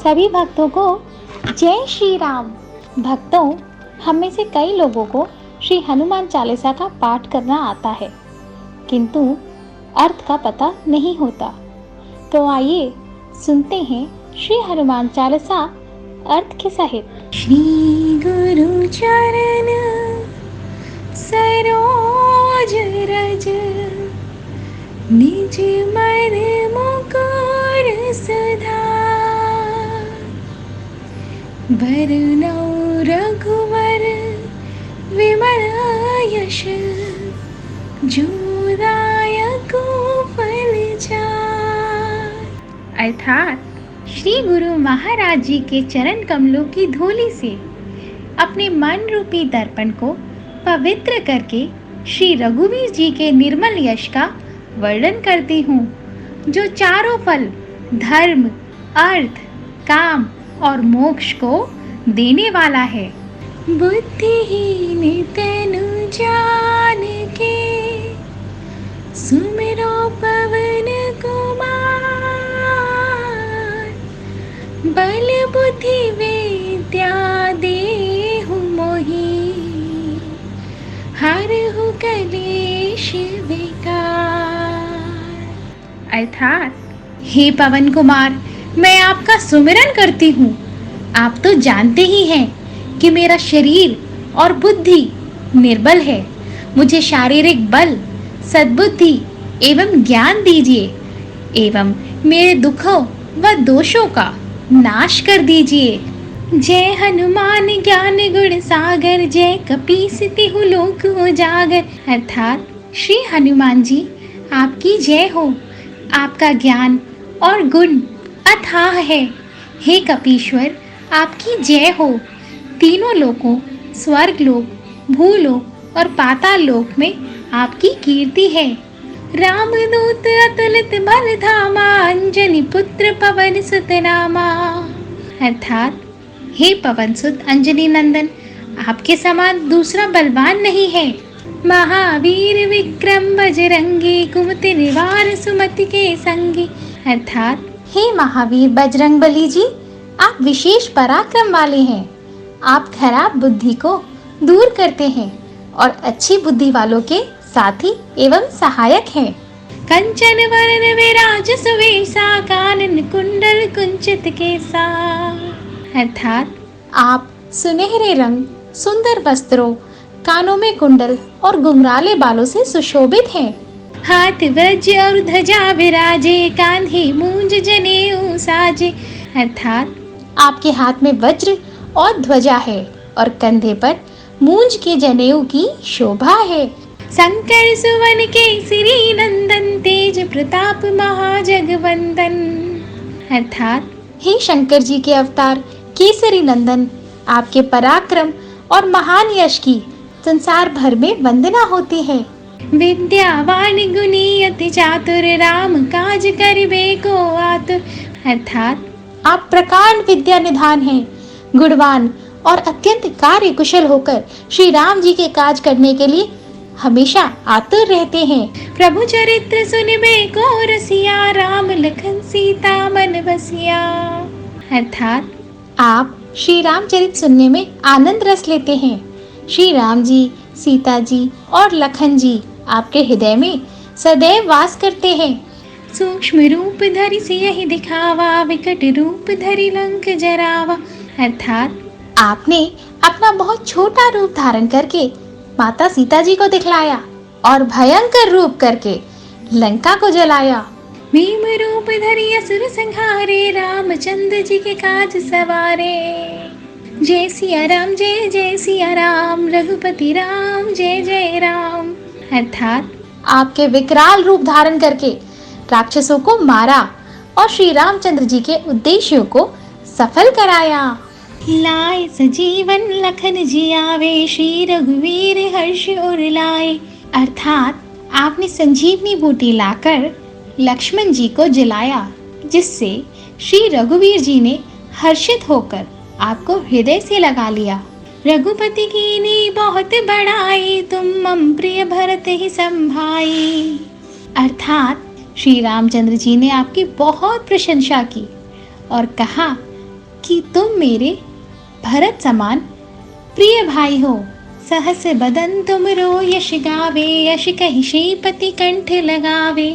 सभी भक्तों को जय श्री राम। भक्तों, हम में से कई लोगों को श्री हनुमान चालीसा का पाठ करना आता है, किंतु अर्थ का पता नहीं होता। तो आइए सुनते हैं श्री हनुमान चालीसा अर्थ के सहित। श्री गुरु चरण सरोज रज, निज मन मुकुर सुधार। वरनौ रघुवर विमल यश, जो दायक फल चार। अर्थात श्री गुरु महाराज जी के चरण कमलों की धूलि से अपने मन रूपी दर्पण को पवित्र करके श्री रघुवीर जी के निर्मल यश का वर्णन करती हूँ, जो चारों फल धर्म, अर्थ, काम और मोक्ष को देने वाला है। बुद्धिहीन तनु जान के, सुमिरो पवन कुमार। बल बुद्धि विद्या देहु मोहि, हरहु कलेश विकार। अर्थात हे पवन कुमार, मैं आपका सुमिरन करती हूँ। आप तो जानते ही हैं कि मेरा शरीर और बुद्धि निर्बल है। मुझे शारीरिक बल, सद्बुद्धि एवं ज्ञान दीजिए, एवं मेरे दुखों व दोषों का नाश कर दीजिए। जय हनुमान ज्ञान गुण सागर, जय कपीस तिहु लोक उजागर। अर्थात श्री हनुमान जी आपकी जय हो। आपका ज्ञान और गुण अथाह है। हे कपीश्वर, आपकी जय हो। तीनों लोकों, स्वर्ग लोक, भूलोक और पाताल लोक में आपकी कीर्ति है। रामदूत अतुलित बल धामा, अंजनी पुत्र पवन सुत नामा। अर्थात हे पवन सुत अंजनी नंदन, आपके समान दूसरा बलवान नहीं है। महावीर विक्रम बजरंगी, कुमति निवार सुमति के संगी। अर्थात हे महावीर बजरंग बली जी, आप विशेष पराक्रम वाले हैं। आप खराब बुद्धि को दूर करते हैं और अच्छी बुद्धि वालों के साथी एवं सहायक हैं। कंचन वरण विराज सुवेशा, कानन कुंडल कुंचित केसा। अर्थात आप सुनहरे रंग, सुंदर वस्त्रों, कानों में कुंडल और घुंघराले बालों से सुशोभित हैं। हाथ वज्र और ध्वजा विराजे, कान्हे मूंज जनेऊ साजे। अर्थात आपके हाथ में वज्र और ध्वजा है और कंधे पर मूंज के जनेऊ की शोभा है। शंकर सुवन केसरी नंदन, तेज प्रताप महाजगवंदन। अर्थात हे शंकर जी के अवतार केसरी नंदन, आपके पराक्रम और महान यश की संसार भर में वंदना होती है। विद्यावान गुणी अति चातुर, राम काज करिबे को आतुर। अर्थात आप प्रकांड विद्या निधान हैं, गुणवान और अत्यंत कार्य कुशल होकर श्री राम जी के काज करने के लिए हमेशा आतुर रहते हैं। प्रभु चरित्र सुनिबे को रसिया, राम लखन सीता मन बसिया। अर्थात आप श्री रामचरित सुनने में आनंद रस लेते हैं। श्री राम जी, सीता जी और लखन जी आपके हृदय में सदैव वास करते हैं। सूक्ष्म रूप धरि सियहि दिखावा, विकट रूप धरि लंक जरावा। अर्थात आपने अपना बहुत छोटा रूप धारण करके माता सीता जी को दिखलाया और भयंकर रूप करके लंका को जलाया। भीम रूप धरि असुर संहारे, रामचंद्र जी के काज सवारे। जय सिया राम, जय जय सिया राम, रघुपति राम जय जय राम। अर्थात आपके विकराल रूप धारण करके राक्षसों को मारा और श्री रामचंद्र जी के उद्देश्यों को सफल कराया। लाए सजीवन लखन जी आवे, श्री रघुवीर हर्ष उर लाए। अर्थात आपने संजीवनी बूटी लाकर लक्ष्मण जी को जिलाया, जिससे श्री रघुवीर जी ने हर्षित होकर आपको हृदय से लगा लिया। रघुपति कीनी बहुत बड़ाई, तुम मम प्रिय भरत ही संभाई। अर्थात श्री रामचंद्र जी ने आपकी बहुत प्रशंसा की और कहा कि तुम मेरे भरत समान प्रिय भाई हो। सहस बदन तुमरो यश गावे, यश कहि श्रीपति कंठ लगावे।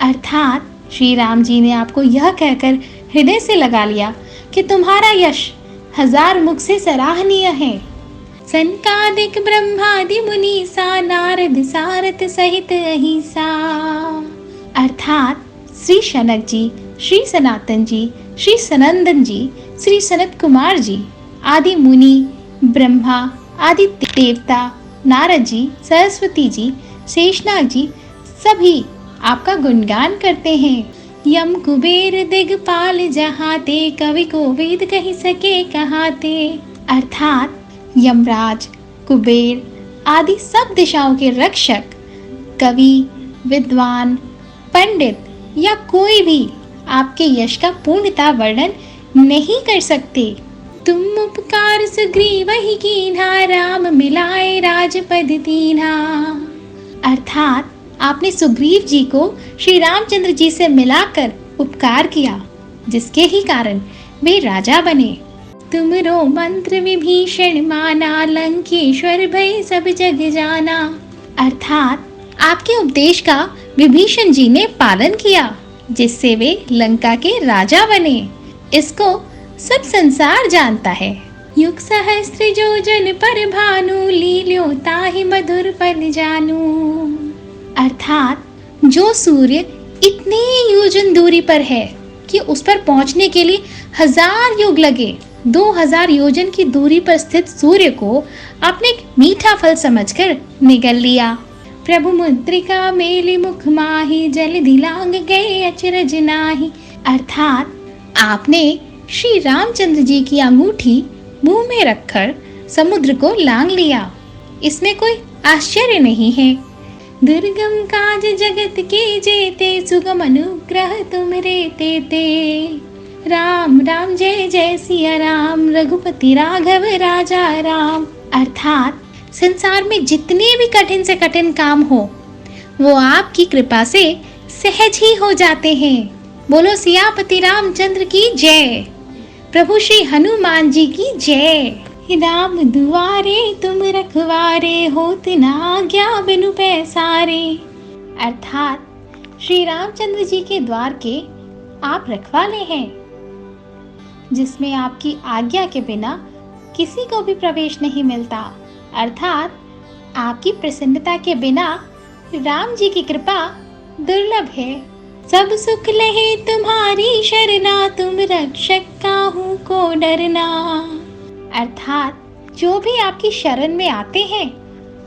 अर्थात श्री राम जी ने आपको यह कहकर हृदय से लगा लिया कि तुम्हारा यश हजार मुख से सराहनीय है। सनकादिक ब्रह्मादि मुनीसा, नारद सारथ सहित अहिसा। अर्थात श्री शनक जी, श्री सनातन जी, श्री सनंदन जी, श्री सनत कुमार जी आदि मुनि, ब्रह्मा आदि देवता, नारद जी, सरस्वती जी, शेषनाग जी सभी आपका गुणगान करते हैं। यम कुबेर दिगपाल जहाते, कवि को वेद कही सके कहाते। अर्थात यमराज, कुबेर आदि सब दिशाओं के रक्षक, कवि, विद्वान, पंडित या कोई भी आपके यश का पूर्णतः वर्णन नहीं कर सकते। तुम उपकार सुग्रीव ही कीन्हा, राम मिलाए राजपद दीन्हा। अर्थात आपने सुग्रीव जी को श्री रामचंद्र जी से मिलाकर उपकार किया, जिसके ही कारण वे राजा बने। तुमरो मंत्र विभीषण माना, लंकेश्वर भय सब जग जाना। अर्थात आपके उपदेश का विभीषण जी ने पालन किया, जिससे वे लंका के राजा बने। इसको सब संसार जानता है। युग सहस्त्र जो जन पर भानु, लील्यो ताहि मधुर पल जानू। अर्थात जो सूर्य इतने योजन दूरी पर है कि उस पर पहुंचने के लिए 1000 युग लगे, 2000 योजन की दूरी पर स्थित सूर्य को आपने एक मीठा फल समझकर निगल लिया। प्रभु मुद्रिका मेलि मुख माही, जल दिलांग गए अचरज नाही। अर्थात आपने श्री रामचंद्र जी की अंगूठी मुंह में रखकर समुद्र को लांग लिया। इसमें कोई आश्चर्य नहीं है। दुर्गम काज जगत के जेते, सुगम अनुग्रह तुमरे तेते। राम राम जय जय सिया राम, रघुपति राघव राजा राम। अर्थात संसार में जितने भी कठिन से कठिन काम हो, वो आपकी कृपा से सहज ही हो जाते हैं। बोलो सियापति रामचंद्र की जय, प्रभु श्री हनुमान जी की जय। राम दुआरे तुम रखवारे, होत न आज्ञा बिनु पैसारे। अर्थात श्री रामचंद्र जी के द्वार के आप रखवाले हैं, जिसमें आपकी आज्ञा के बिना किसी को भी प्रवेश नहीं मिलता। अर्थात आपकी प्रसन्नता के बिना राम जी की कृपा दुर्लभ है। सब सुख लहे तुम्हारी शरणा, तुम रक्षक काहू को डरना। अर्थात जो भी आपकी शरण में आते हैं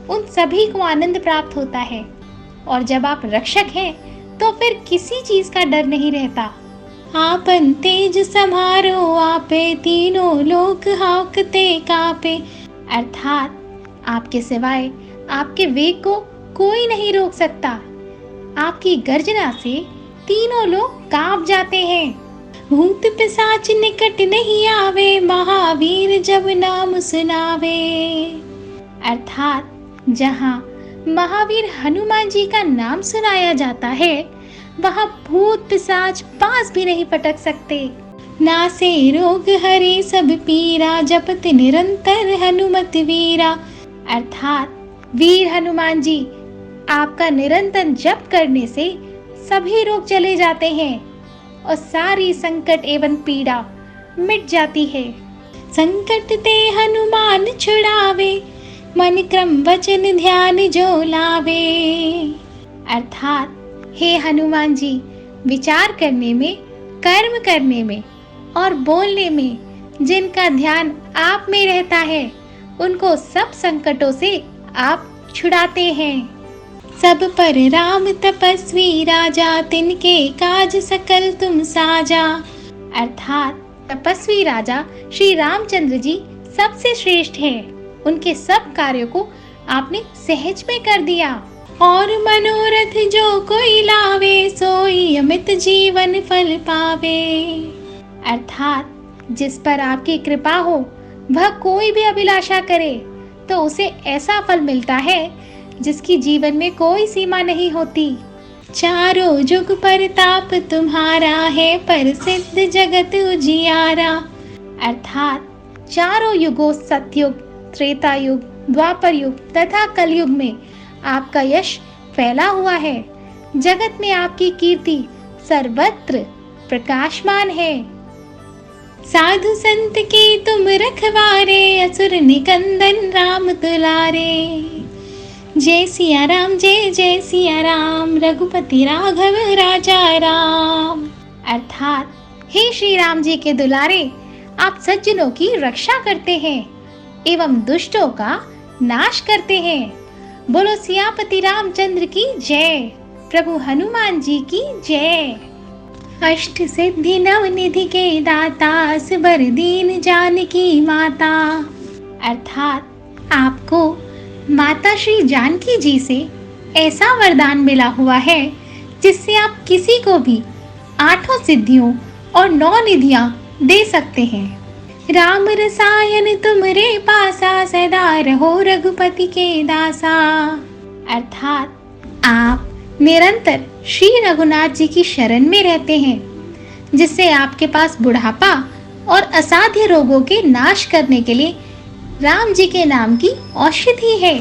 उन सभी को आनंद प्राप्त होता है, और जब आप रक्षक हैं तो फिर किसी चीज का डर नहीं रहता। आपन तेज समारो आपे, तीनों लोक हाकते कापे। अर्थात आपके सिवाय आपके वेग को कोई नहीं रोक सकता। आपकी गर्जना से तीनों लोग कांप जाते हैं। भूत पिशाच निकट नहीं आवे, महावीर जब नाम सुनावे। अर्थात जहाँ महावीर हनुमान जी का नाम सुनाया जाता है, वहाँ भूत पिशाच पास भी नहीं पटक सकते। नासे रोग हरे सब पीरा, जपत निरंतर हनुमत वीरा। अर्थात वीर हनुमान जी आपका निरंतर जप करने से सभी रोग चले जाते हैं और सारी संकट एवं पीड़ा मिट जाती है। संकट ते हनुमान छुड़ावे, मन क्रम वचन ध्यान जो लावे। अर्थात हे हनुमान जी, विचार करने में, कर्म करने में और बोलने में जिनका ध्यान आप में रहता है, उनको सब संकटों से आप छुड़ाते हैं। सब पर राम तपस्वी राजा, तिनके काज सकल तुम साजा। अर्थात तपस्वी राजा श्री रामचंद्र जी सबसे श्रेष्ठ हैं। उनके सब कार्यों को आपने सहज में कर दिया। और मनोरथ जो कोई लावे, सोई अमित जीवन फल पावे। अर्थात जिस पर आपकी कृपा हो, वह कोई भी अभिलाषा करे तो उसे ऐसा फल मिलता है जिसकी जीवन में कोई सीमा नहीं होती। चारों जुग परताप तुम्हारा है, प्रसिद्ध जगत उजियारा। अर्थात चारों युगों सतयुग, त्रेता युग, द्वापर युग तथा कलयुग में आपका यश फैला हुआ है। जगत में आपकी कीर्ति सर्वत्र प्रकाशमान है। साधु संत के तुम रखवारे, असुर निकंदन राम दुलारे। जय सिया राम, जय जय सिया राम, रघुपति राघव राजा राम। अर्थात हे श्री राम जी के दुलारे, आप सज्जनों की रक्षा करते हैं एवं दुष्टों का नाश करते हैं। बोलो सियापति रामचंद्र की जय, प्रभु हनुमान जी की जय। अष्ट सिद्धि नवनिधि के दाता, असबर दीन जानकी माता। अर्थात आपको माता श्री जानकी जी से ऐसा वरदान मिला हुआ है जिससे आप किसी को भी 8 सिद्धियों और 9 निधियां दे सकते हैं। राम रसायन तुमरे पासा, सदा रहो रघुपति के दासा। अर्थात आप निरंतर श्री रघुनाथ जी की शरण में रहते हैं, जिससे आपके पास बुढ़ापा और असाध्य रोगों के नाश करने के लिए राम जी के नाम की औषधि है।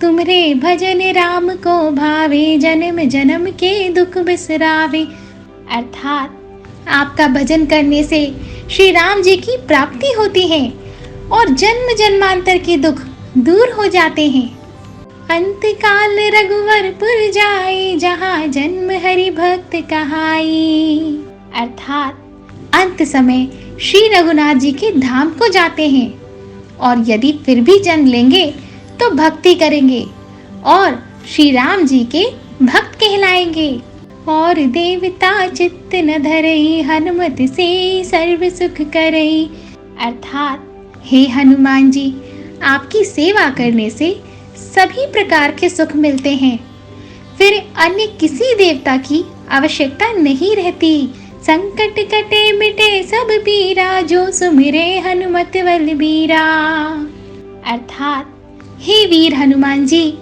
तुमरे भजन राम को भावे, जन्म जन्म के दुख बिसरावे। अर्थात आपका भजन करने से श्री राम जी की प्राप्ति होती है और जन्म जन्मांतर के दुख दूर हो जाते हैं। अंत काल रघुवरपुर जाए, जहाँ जन्म हरि भक्त कहाई। अर्थात अंत समय श्री रघुनाथ जी के धाम को जाते हैं और यदि फिर भी जन्म लेंगे तो भक्ति करेंगे और श्री राम जी के भक्त कहलाएंगे। और देवता चित्त न धरई, हनुमत से सर्व सुख करई। अर्थात हे हनुमान जी, आपकी सेवा करने से सभी प्रकार के सुख मिलते हैं, फिर अन्य किसी देवता की आवश्यकता नहीं रहती। संकट कटे मिटे सब पीरा, जो सुमिरे हनुमत बलबीरा। अर्थात हे वीर हनुमान जी,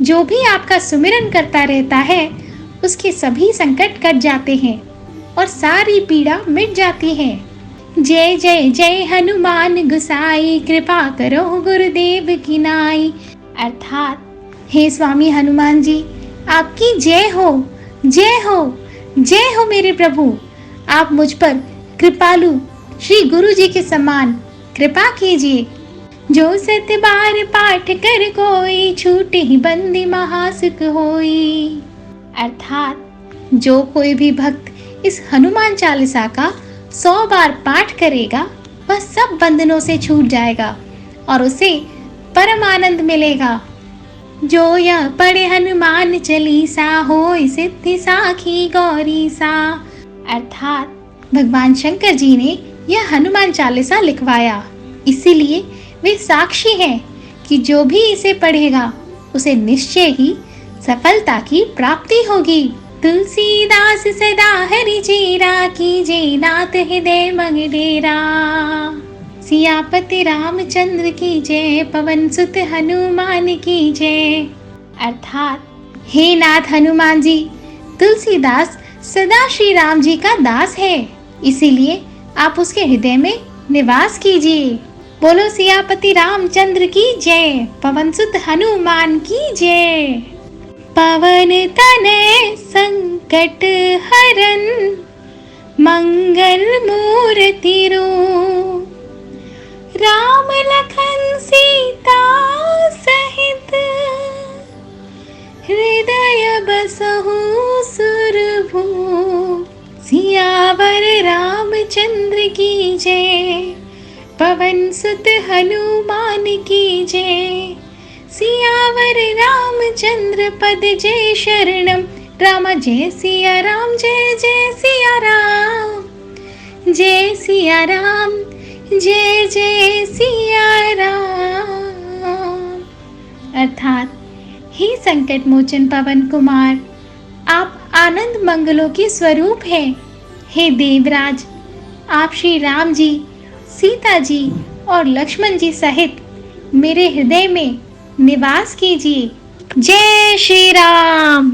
जो भी आपका सुमिरन करता रहता है उसके सभी संकट कट जाते हैं और सारी पीड़ा मिट जाती है। जय जय जय हनुमान गुसाई, कृपा करो गुरुदेव की नाई। अर्थात हे स्वामी हनुमान जी, आपकी जय हो, जय हो, जय हो मेरे प्रभु। आप मुझ पर कृपालु श्री गुरु जी के समान कृपा कीजिए। जो 7 बार पाठ कर कोई, छूटे ही बंदी महासुख होई। अर्थात जो कोई भी भक्त इस हनुमान चालीसा का 100 बार पाठ करेगा, वह सब बंधनों से छूट जाएगा और उसे परम आनंद मिलेगा। जो यह पढ़े हनुमान चालीसा, होय सिद्धि साखी गौरी सा। अर्थात भगवान शंकर जी ने यह हनुमान चालीसा लिखवाया, इसीलिए वे साक्षी हैं कि जो भी इसे पढ़ेगा उसे निश्चय ही सफलता की प्राप्ति होगी। तुलसीदास सदा हरि चेरा, कीजे नाथ हृदय मग डेरा। सियापति रामचंद्र की जय, पवन सुत हनुमान की जय। अर्थात हे नाथ हनुमान जी, तुलसीदास सदा श्री राम जी का दास है, इसीलिए आप उसके हृदय में निवास कीजिए। बोलो सियापति रामचंद्र की जय, पवन सुत हनुमान की जय। पवन तनय संकट हरन, मंगल मूर्ति रूप। राम लखन सीता सहित, हृदय बसहु सुरभूप। सियावर रामचंद्र की जय, पवन सुत हनुमान की जय। सियावर रामचंद्र पद जय शरणम, राम जय सिया राम, जय जय सिया राम, जय सिया राम, जय जय सिया राम। अर्थात हे संकट मोचन पवन कुमार, आप आनंद मंगलों के स्वरूप हैं। हे देवराज, आप श्री राम जी, सीता जी और लक्ष्मण जी सहित मेरे हृदय में निवास कीजिए। जय श्री राम।